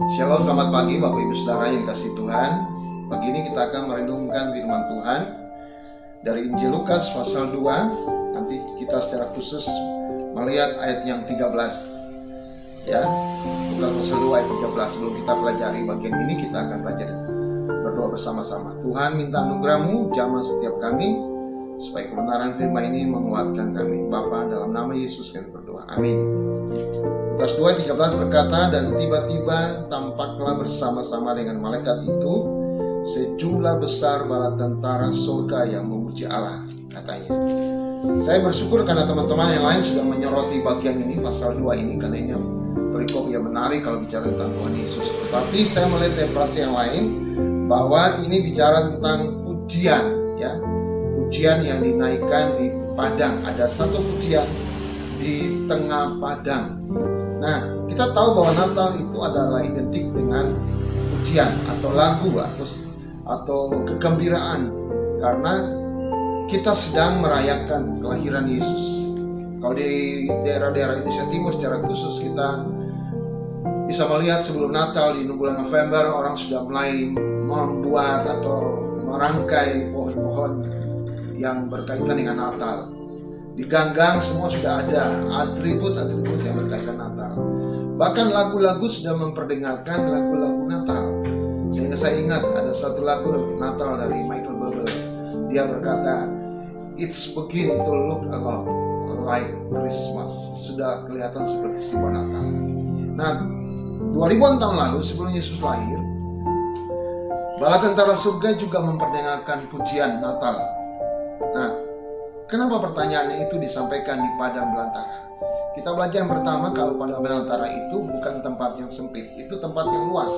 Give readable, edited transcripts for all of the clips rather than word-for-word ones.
Shalom, selamat pagi Bapak Ibu Saudara yang dikasihi Tuhan. Pagi ini kita akan merenungkan firman Tuhan dari Injil Lukas pasal 2. Nanti kita secara khusus melihat ayat yang 13. Ya, Lukas pasal 2 ayat 13. Sebelum kita pelajari bagian ini, kita akan belajar berdoa bersama-sama. Tuhan, minta anugerah-Mu jamah setiap kami, supaya kebenaran firman ini menguatkan kami. Bapa, dalam nama Yesus kami berdoa. Amin. Lukas 2:13 berkata, dan tiba-tiba tampaklah bersama-sama dengan malaikat itu sejumlah besar bala tentara surga yang memuji Allah, katanya. Saya bersyukur karena teman-teman yang lain sudah menyoroti bagian ini, pasal 2 ini, karena ini perikop yang menarik kalau bicara tentang Tuhan Yesus. Tetapi saya melihat frase yang lain, bahwa ini bicara tentang pujian, ya, pujian yang dinaikkan di padang. Ada satu pujian di tengah padang. Nah, kita tahu bahwa Natal itu adalah identik dengan pujian atau lagu atau kegembiraan, karena kita sedang merayakan kelahiran Yesus. Kalau di daerah-daerah Indonesia Timur secara khusus, kita bisa melihat sebelum Natal di bulan November, orang sudah mulai membuat atau merangkai pohon-pohon yang berkaitan dengan Natal. Di ganggang semua sudah ada atribut-atribut yang berkaitan Natal. Bahkan lagu-lagu sudah memperdengarkan lagu-lagu Natal. Sehingga saya ingat ada satu lagu Natal dari Michael Bublé. Dia berkata, "It's begin to look a lot like Christmas." Sudah kelihatan seperti sebuah Natal. Nah, 2000-an tahun lalu sebelum Yesus lahir, bala tentara surga juga memperdengarkan pujian Natal. Nah, kenapa pertanyaannya itu disampaikan di padang belantara? Kita belajar yang pertama, kalau padang belantara itu bukan tempat yang sempit, itu tempat yang luas.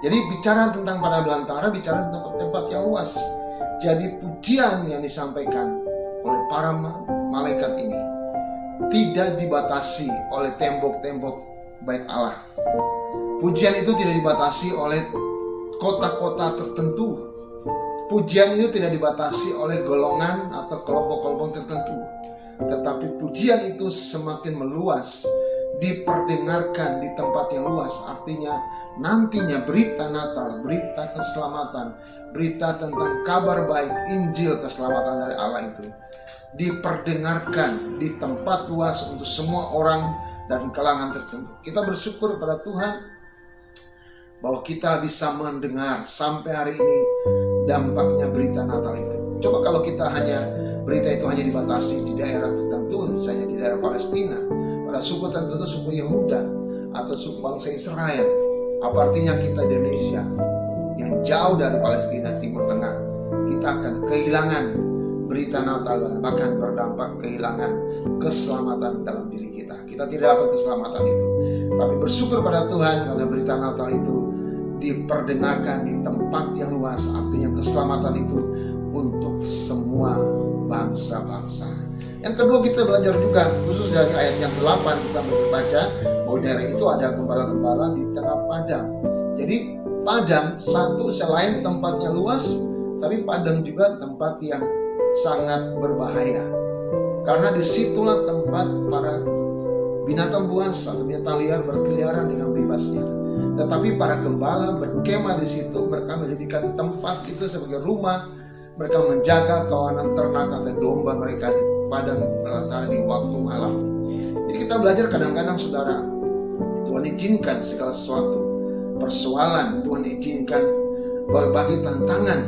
Jadi bicara tentang padang belantara, bicara tentang tempat yang luas. Jadi pujian yang disampaikan oleh para malaikat ini tidak dibatasi oleh tembok-tembok bait Allah. Pujian itu tidak dibatasi oleh kota-kota tertentu. Pujian itu tidak dibatasi oleh golongan atau kelompok-kelompok tertentu. Tetapi pujian itu semakin meluas, diperdengarkan di tempat yang luas. Artinya nantinya berita Natal, berita keselamatan, berita tentang kabar baik, Injil keselamatan dari Allah itu diperdengarkan di tempat luas untuk semua orang dan kalangan tertentu. Kita bersyukur pada Tuhan bahwa kita bisa mendengar sampai hari ini dampaknya berita Natal itu. Coba kalau kita berita itu hanya dibatasi di daerah tertentu, misalnya di daerah Palestina, pada suku tertentu, suku Yehuda atau suku bangsa Israel, apa artinya kita di Indonesia yang jauh dari Palestina, Timur Tengah? Kita akan kehilangan berita Natal dan bahkan berdampak kehilangan keselamatan dalam diri kita. Kita tidak dapat keselamatan itu. Tapi bersyukur pada Tuhan karena berita Natal itu diperdengarkan di tempat yang luas. Artinya keselamatan itu untuk semua bangsa-bangsa. Yang kedua, kita belajar juga khusus dari ayat yang 8, kita baca bahwa daerah itu ada gembala-gembala di tengah padang. Jadi padang satu selain tempatnya luas, tapi padang juga tempat yang sangat berbahaya. Karena disitulah tempat para binatang buas atau binatang liar berkeliaran dengan bebasnya. Tetapi para gembala berkemah di situ, mereka menjadikan tempat itu sebagai rumah. Mereka menjaga kawanan ternak atau domba mereka di padang belantara di waktu malam. Jadi kita belajar kadang-kadang, saudara, Tuhan izinkan segala sesuatu, persoalan, Tuhan izinkan berbagai tantangan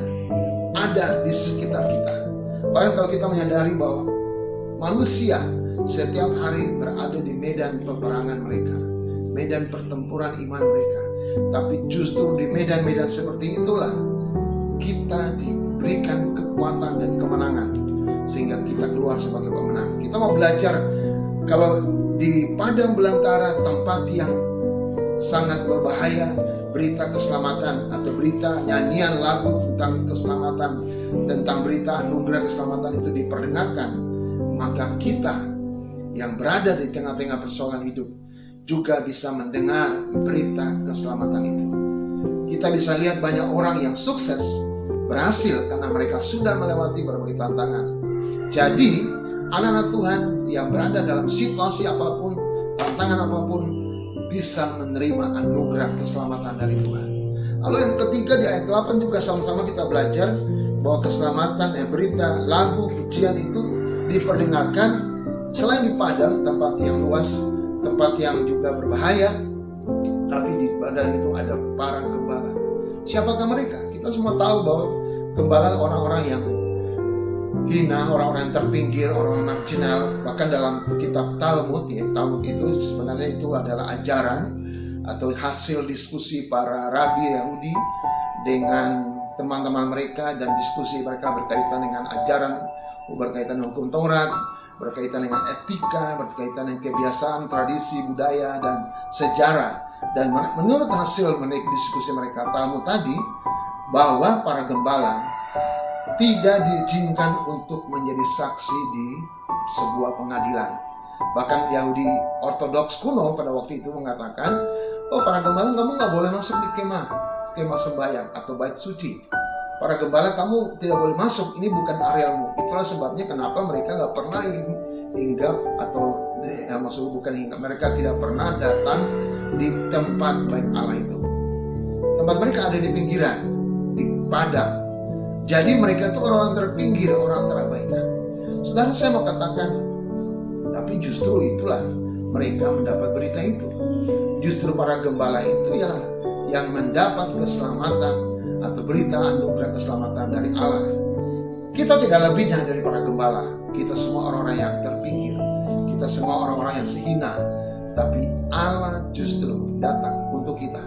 ada di sekitar kita. Bahkan kalau kita menyadari bahwa manusia setiap hari berada di medan peperangan mereka, medan pertempuran iman mereka. Tapi justru di medan-medan seperti itulah kita diberikan kekuatan dan kemenangan, sehingga kita keluar sebagai pemenang. Kita mau belajar kalau di padang belantara, tempat yang sangat berbahaya, berita keselamatan atau berita nyanyian lagu tentang keselamatan, tentang berita anugerah keselamatan itu diperdengarkan, maka kita yang berada di tengah-tengah persoalan hidup juga bisa mendengar berita keselamatan itu. Kita bisa lihat banyak orang yang sukses, berhasil karena mereka sudah melewati berbagai tantangan. Jadi anak-anak Tuhan yang berada dalam situasi apapun, tantangan apapun, bisa menerima anugerah keselamatan dari Tuhan. Lalu yang ketiga di ayat 8 juga sama-sama kita belajar bahwa keselamatan, berita, lagu, pujian itu diperdengarkan selain di padang, tempat yang luas, tempat yang juga berbahaya, tapi di padang itu ada para gembala. Siapakah mereka? Kita semua tahu bahwa gembala orang-orang yang hina, orang-orang yang terpinggir, orang-orang marginal. Bahkan dalam kitab Talmud, Talmud itu sebenarnya itu adalah ajaran atau hasil diskusi para rabi Yahudi dengan teman-teman mereka, dan diskusi mereka berkaitan dengan ajaran, berkaitan dengan hukum Taurat, berkaitan dengan etika, berkaitan dengan kebiasaan, tradisi, budaya, dan sejarah. Dan menurut hasil diskusi mereka Talmud tadi, bahwa para gembala tidak diizinkan untuk menjadi saksi di sebuah pengadilan. Bahkan Yahudi Ortodoks kuno pada waktu itu mengatakan, oh para gembala kamu nggak boleh masuk di kemah sembahyang atau bait suci. Para gembala kamu tidak boleh masuk, ini bukan arealmu. Itulah sebabnya kenapa mereka nggak pernah hinggap atau mereka tidak pernah datang di tempat bait Allah itu. Tempat mereka ada di pinggiran, di padang. Jadi mereka itu orang terpinggir, orang terabaikan. Saudara, saya mau katakan, tapi justru itulah mereka mendapat berita itu. Justru para gembala itu ialah yang mendapat keselamatan atau berita anugerah keselamatan dari Allah. Kita tidak lebihnya dari para gembala. Kita semua orang-orang yang terpinggir. Kita semua orang-orang yang sehina. Tapi Allah justru datang untuk kita.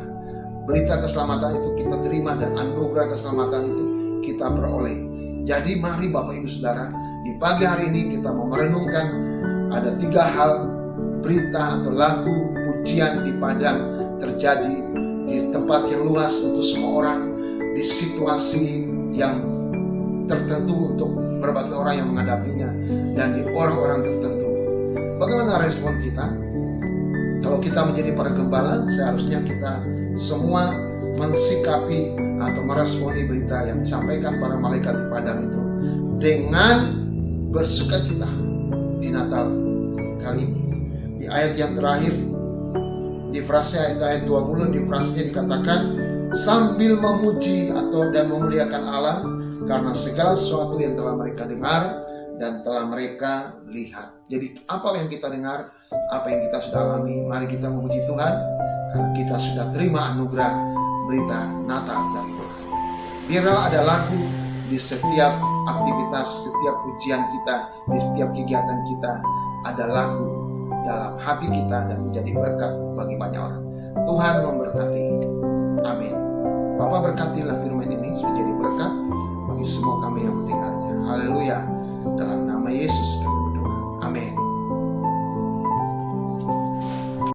Berita keselamatan itu kita terima, dan anugerah keselamatan itu kita peroleh. Jadi mari Bapak Ibu Saudara, di pagi hari ini kita mau merenungkan ada 3 hal berita atau lagu pujian di padang terjadi di tempat yang luas untuk semua orang, di situasi yang tertentu untuk berbagai orang yang menghadapinya, dan di orang-orang tertentu. Bagaimana respon kita? Kalau kita menjadi para gembala, seharusnya kita semua mensikapi atau meresponi berita yang disampaikan para malaikat di padang itu dengan bersukacita di Natal kali ini. Di ayat yang terakhir, di frase ayat 20, di frasenya dikatakan sambil memuji dan memuliakan Allah karena segala sesuatu yang telah mereka dengar dan telah mereka lihat. Jadi apa yang kita dengar, apa yang kita sudah alami, mari kita memuji Tuhan karena kita sudah terima anugerah berita Natal dari Tuhan. Biarlah ada lagu di setiap aktivitas, setiap pujian kita, di setiap kegiatan kita, ada lagu dalam hati kita dan menjadi berkat bagi banyak orang. Tuhan memberkati. Amin. Bapak berkatilah firman ini menjadi berkat bagi semua kami yang mendengarnya. Haleluya. Dalam nama Yesus kami